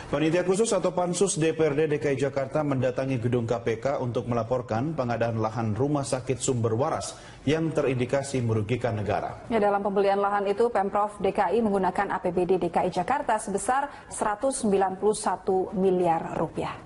Panitia khusus atau Pansus DPRD DKI Jakarta mendatangi gedung KPK untuk melaporkan pengadaan lahan rumah sakit sumber waras yang terindikasi merugikan negara. Ya, dalam pembelian lahan itu, Pemprov DKI menggunakan APBD DKI Jakarta sebesar 191 miliar rupiah.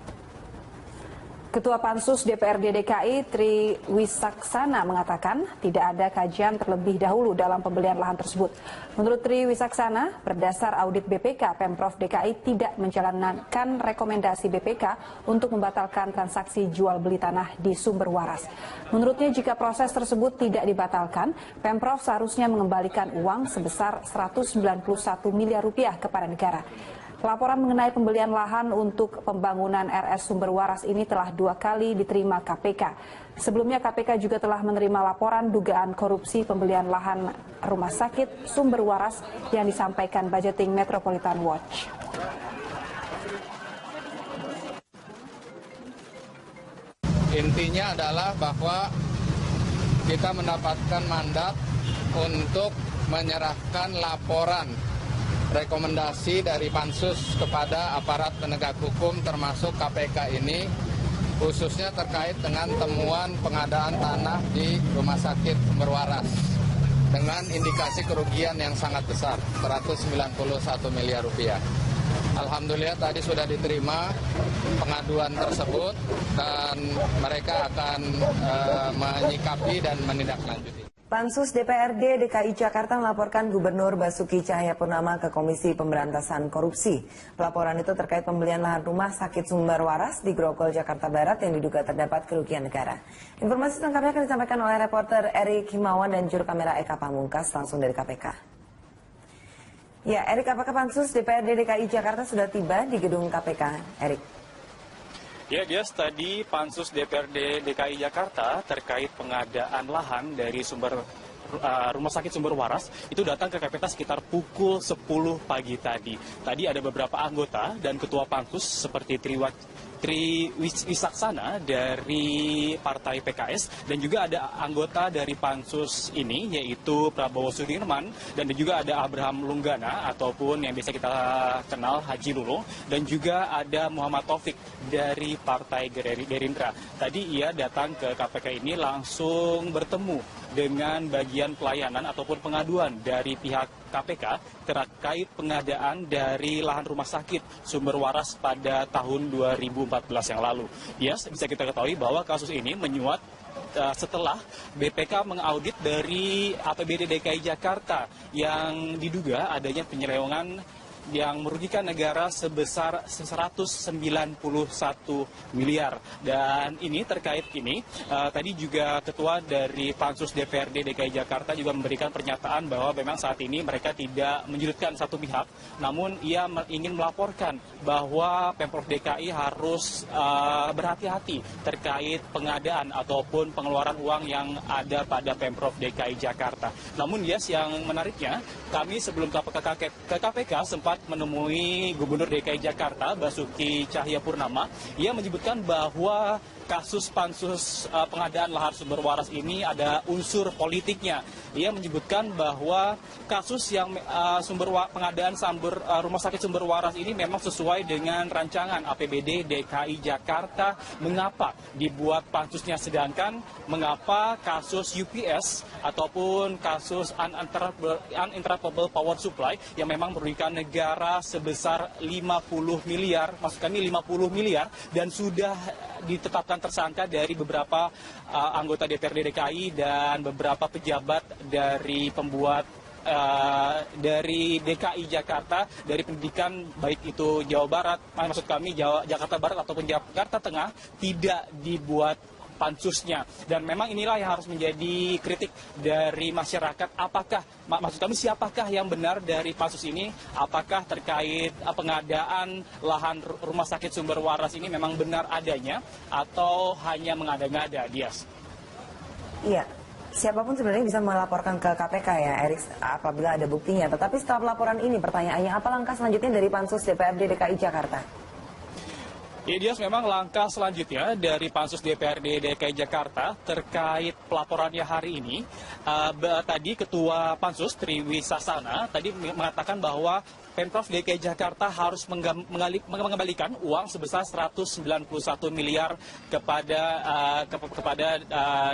Ketua Pansus DPRD DKI Tri Wisaksana mengatakan tidak ada kajian terlebih dahulu dalam pembelian lahan tersebut. Menurut Tri Wisaksana, berdasar audit BPK, Pemprov DKI tidak menjalankan rekomendasi BPK untuk membatalkan transaksi jual beli tanah di sumber waras. Menurutnya, jika proses tersebut tidak dibatalkan, Pemprov seharusnya mengembalikan uang sebesar 191 miliar rupiah kepada negara. Laporan mengenai pembelian lahan untuk pembangunan RS Sumber Waras ini telah 2 kali diterima KPK. Sebelumnya KPK juga telah menerima laporan dugaan korupsi pembelian lahan rumah sakit Sumber Waras yang disampaikan Budgeting Metropolitan Watch. Intinya adalah bahwa kita mendapatkan mandat untuk menyerahkan laporan rekomendasi dari Pansus kepada aparat penegak hukum termasuk KPK ini, khususnya terkait dengan temuan pengadaan tanah di Rumah Sakit Sumber Waras dengan indikasi kerugian yang sangat besar, 191 miliar rupiah. Alhamdulillah tadi sudah diterima pengaduan tersebut dan mereka akan menyikapi dan menindaklanjuti. Pansus DPRD DKI Jakarta melaporkan Gubernur Basuki Cahayapurnama ke Komisi Pemberantasan Korupsi. Pelaporan itu terkait pembelian lahan rumah sakit Sumber Waras di Grogol, Jakarta Barat yang diduga terdapat kerugian negara. Informasi selengkapnya akan disampaikan oleh reporter Erik Himawan dan juru kamera Eka Pamungkas langsung dari KPK. Ya, Erik, apakah Pansus DPRD DKI Jakarta sudah tiba di gedung KPK, Erik? Ya, tadi Pansus DPRD DKI Jakarta terkait pengadaan lahan dari Rumah Sakit Sumber Waras itu datang ke KPK sekitar pukul 10 pagi tadi. Tadi ada beberapa anggota dan ketua Pansus seperti Tri Wisaksana dari Partai PKS dan juga ada anggota dari Pansus ini yaitu Prabowo Sudirman dan juga ada Abraham Lunggana ataupun yang biasa kita kenal Haji Lulung dan juga ada Muhammad Taufik dari Partai Gerindra. Tadi ia datang ke KPK ini langsung bertemu dengan bagian pelayanan ataupun pengaduan dari pihak KPK terkait pengadaan dari lahan rumah sakit Sumber Waras pada tahun 2014 yang lalu. Ya, bisa kita ketahui bahwa kasus ini menyuat setelah BPK mengaudit dari APBD DKI Jakarta yang diduga adanya penyelewengan yang merugikan negara sebesar 191 miliar. Dan ini terkait ini, tadi juga ketua dari Pansus DPRD DKI Jakarta juga memberikan pernyataan bahwa memang saat ini mereka tidak menyudutkan satu pihak, namun ia ingin melaporkan bahwa Pemprov DKI harus berhati-hati terkait pengadaan ataupun pengeluaran uang yang ada pada Pemprov DKI Jakarta. Namun yang menariknya, kami sebelum ke KPK sempat menemui Gubernur DKI Jakarta Basuki Cahayapurnama. Ia menyebutkan bahwa kasus Pansus pengadaan lahan Sumber Waras ini ada unsur politiknya. Ia menyebutkan bahwa kasus yang pengadaan Rumah Sakit Sumber Waras ini memang sesuai dengan rancangan APBD DKI Jakarta. Mengapa dibuat pansusnya, sedangkan mengapa kasus UPS ataupun kasus uninterruptible power supply yang memang merugikan negara sebesar 50 miliar, maksud kami 50 miliar, dan sudah ditetapkan tersangka dari beberapa anggota DPRD DKI dan beberapa pejabat dari pembuat dari DKI Jakarta, dari pendidikan baik itu Jawa Barat, maksud kami Jakarta Barat ataupun Jakarta Tengah, tidak dibuat pansusnya. Dan memang inilah yang harus menjadi kritik dari masyarakat. Maksud kami siapakah yang benar dari pansus ini? Apakah terkait pengadaan lahan rumah sakit Sumber Waras ini memang benar adanya atau hanya mengada-ngada, Dias? Iya, siapapun sebenarnya bisa melaporkan ke KPK ya, Erik, apabila ada buktinya. Tetapi setelah laporan ini, pertanyaannya apa langkah selanjutnya dari Pansus DPRD DKI Jakarta? Ya, Dias, memang langkah selanjutnya dari Pansus DPRD DKI Jakarta terkait pelaporannya hari ini, tadi Ketua Pansus Tri Wisaksana tadi mengatakan bahwa Pemprov DKI Jakarta harus mengembalikan uang sebesar 191 miliar kepada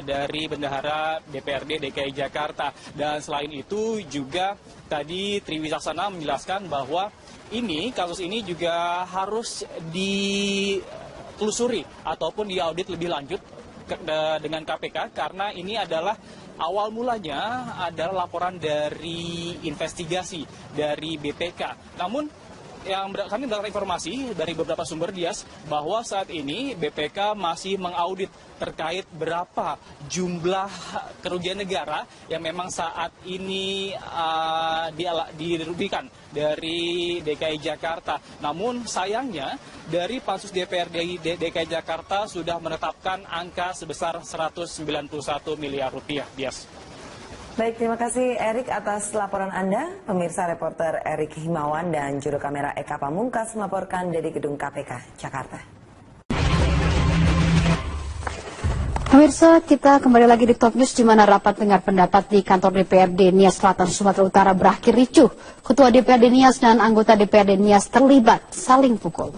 dari bendahara DPRD DKI Jakarta. Dan selain itu juga tadi Tri Wicaksana menjelaskan bahwa kasus ini juga harus ditelusuri ataupun diaudit lebih lanjut dengan KPK, karena ini adalah awal mulanya adalah laporan dari investigasi dari BPK. Namun kami mendapatkan informasi dari beberapa sumber, Dias, bahwa saat ini BPK masih mengaudit terkait berapa jumlah kerugian negara yang memang saat ini dirugikan dari DKI Jakarta. Namun sayangnya dari Pansus DPRD DKI Jakarta sudah menetapkan angka sebesar 191 miliar rupiah, Dias. Baik, terima kasih Erik atas laporan Anda. Pemirsa, reporter Erik Himawan dan juru kamera Eka Pamungkas melaporkan dari Gedung KPK, Jakarta. Pemirsa, kita kembali lagi di Top News, di mana rapat dengar pendapat di kantor DPRD Nias Selatan, Sumatera Utara berakhir ricuh. Ketua DPRD Nias dan anggota DPRD Nias terlibat saling pukul.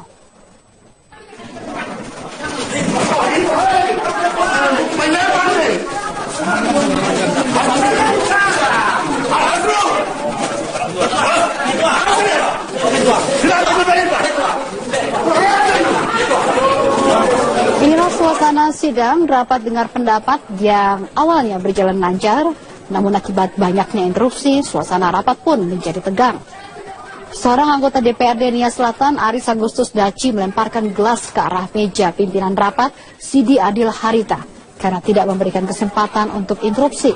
Inilah suasana sidang rapat dengar pendapat yang awalnya berjalan lancar, namun akibat banyaknya interupsi, suasana rapat pun menjadi tegang. Seorang anggota DPRD Nias Selatan, Aris Agustus Daci, melemparkan gelas ke arah meja pimpinan rapat, Sidi Adil Harita, karena tidak memberikan kesempatan untuk interupsi.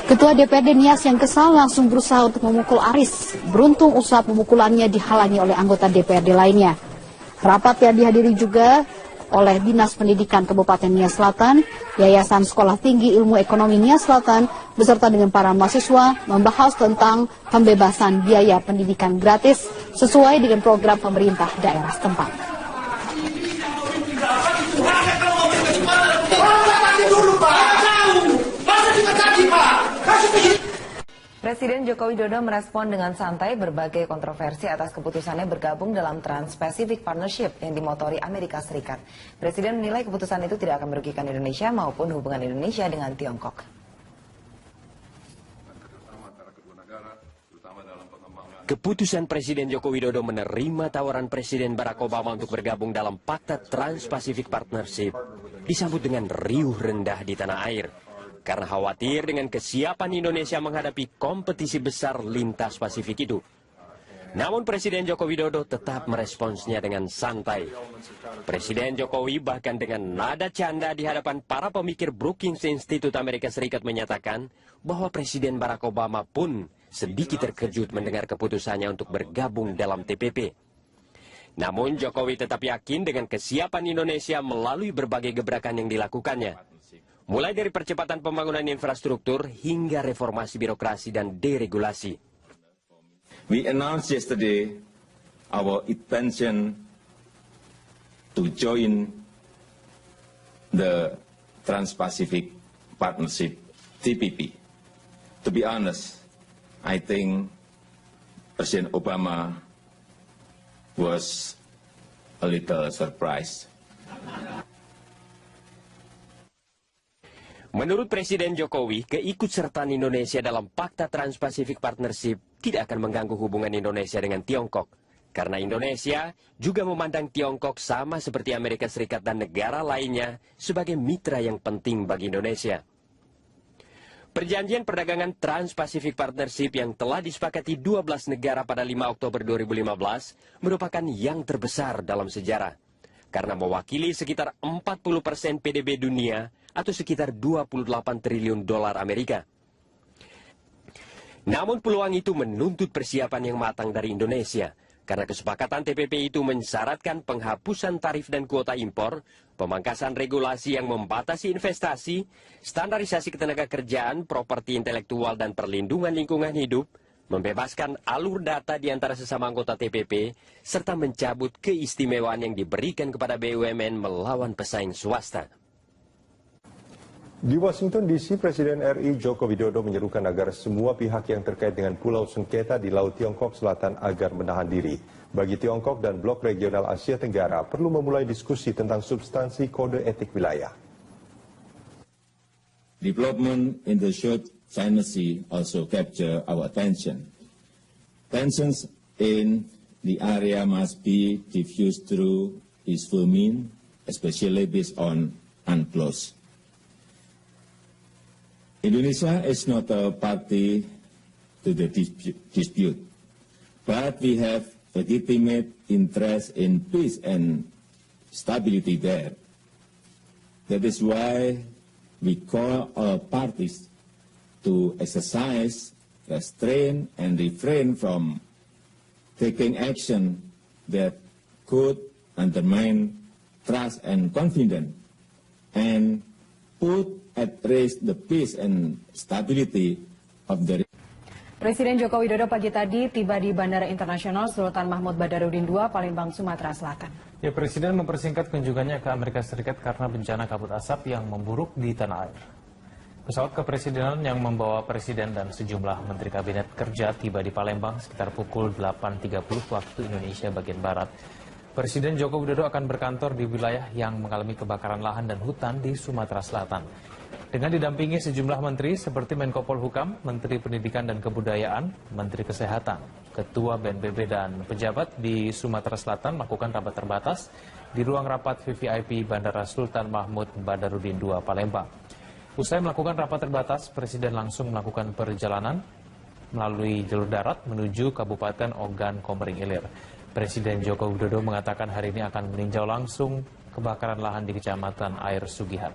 Ketua DPRD Nias yang kesal langsung berusaha untuk memukul Aris. Beruntung usaha pemukulannya dihalangi oleh anggota DPRD lainnya. Rapat yang dihadiri juga oleh Dinas Pendidikan Kabupaten Nias Selatan, Yayasan Sekolah Tinggi Ilmu Ekonomi Nias Selatan, beserta dengan para mahasiswa membahas tentang pembebasan biaya pendidikan gratis sesuai dengan program pemerintah daerah setempat. Presiden Joko Widodo merespon dengan santai berbagai kontroversi atas keputusannya bergabung dalam Trans-Pacific Partnership yang dimotori Amerika Serikat. Presiden menilai keputusan itu tidak akan merugikan Indonesia maupun hubungan Indonesia dengan Tiongkok. Keputusan Presiden Joko Widodo menerima tawaran Presiden Barack Obama untuk bergabung dalam Fakta Trans-Pacific Partnership disambut dengan riuh rendah di tanah air. Karena khawatir dengan kesiapan Indonesia menghadapi kompetisi besar lintas Pasifik itu. Namun Presiden Joko Widodo tetap meresponsnya dengan santai. Presiden Jokowi bahkan dengan nada canda di hadapan para pemikir Brookings Institute Amerika Serikat menyatakan bahwa Presiden Barack Obama pun sedikit terkejut mendengar keputusannya untuk bergabung dalam TPP. Namun Jokowi tetap yakin dengan kesiapan Indonesia melalui berbagai gebrakan yang dilakukannya. Mulai dari percepatan pembangunan infrastruktur hingga reformasi birokrasi dan deregulasi. We announced yesterday our intention to join the Trans-Pacific Partnership, TPP. To be honest, I think President Obama was a little surprised. Menurut Presiden Jokowi, keikutsertaan Indonesia dalam Fakta Trans-Pacific Partnership tidak akan mengganggu hubungan Indonesia dengan Tiongkok. Karena Indonesia juga memandang Tiongkok sama seperti Amerika Serikat dan negara lainnya sebagai mitra yang penting bagi Indonesia. Perjanjian perdagangan Trans-Pacific Partnership yang telah disepakati 12 negara pada 5 Oktober 2015 merupakan yang terbesar dalam sejarah. Karena mewakili sekitar 40% PDB dunia atau sekitar 28 triliun dolar Amerika. Namun peluang itu menuntut persiapan yang matang dari Indonesia, karena kesepakatan TPP itu mensyaratkan penghapusan tarif dan kuota impor, pemangkasan regulasi yang membatasi investasi, standarisasi ketenaga kerjaan, properti intelektual dan perlindungan lingkungan hidup, membebaskan alur data di antara sesama anggota TPP, serta mencabut keistimewaan yang diberikan kepada BUMN melawan pesaing swasta. Di Washington DC, Presiden RI Joko Widodo menyerukan agar semua pihak yang terkait dengan pulau sengketa di Laut Tiongkok Selatan agar menahan diri. Bagi Tiongkok dan blok regional Asia Tenggara perlu memulai diskusi tentang substansi kode etik wilayah. Development in the South China Sea also capture our attention. Tensions in the area must be diffused through peaceful means, especially based on UNCLOS. Indonesia is not a party to the dispute, but we have legitimate interest in peace and stability there. That is why we call all parties to exercise restraint and refrain from taking action that could undermine trust and confidence and put at risk the peace and stability of the region. Presiden Joko Widodo pagi tadi tiba di Bandara Internasional Sultan Mahmud Badarudin II, Palembang, Sumatera Selatan. Ya, Presiden mempersingkat kunjungannya ke Amerika Serikat karena bencana kabut asap yang memburuk di tanah air. Pesawat kepresidenan yang membawa Presiden dan sejumlah Menteri Kabinet Kerja tiba di Palembang sekitar pukul 8.30 waktu Indonesia bagian Barat. Presiden Joko Widodo akan berkantor di wilayah yang mengalami kebakaran lahan dan hutan di Sumatera Selatan. Dengan didampingi sejumlah menteri seperti Menko Polhukam, Menteri Pendidikan dan Kebudayaan, Menteri Kesehatan, Ketua BNPB dan pejabat di Sumatera Selatan melakukan rapat terbatas di ruang rapat VVIP Bandara Sultan Mahmud Badarudin II, Palembang. Usai melakukan rapat terbatas, Presiden langsung melakukan perjalanan melalui jalur darat menuju Kabupaten Ogan Komering Ilir. Presiden Joko Widodo mengatakan hari ini akan meninjau langsung kebakaran lahan di Kecamatan Air Sugihan.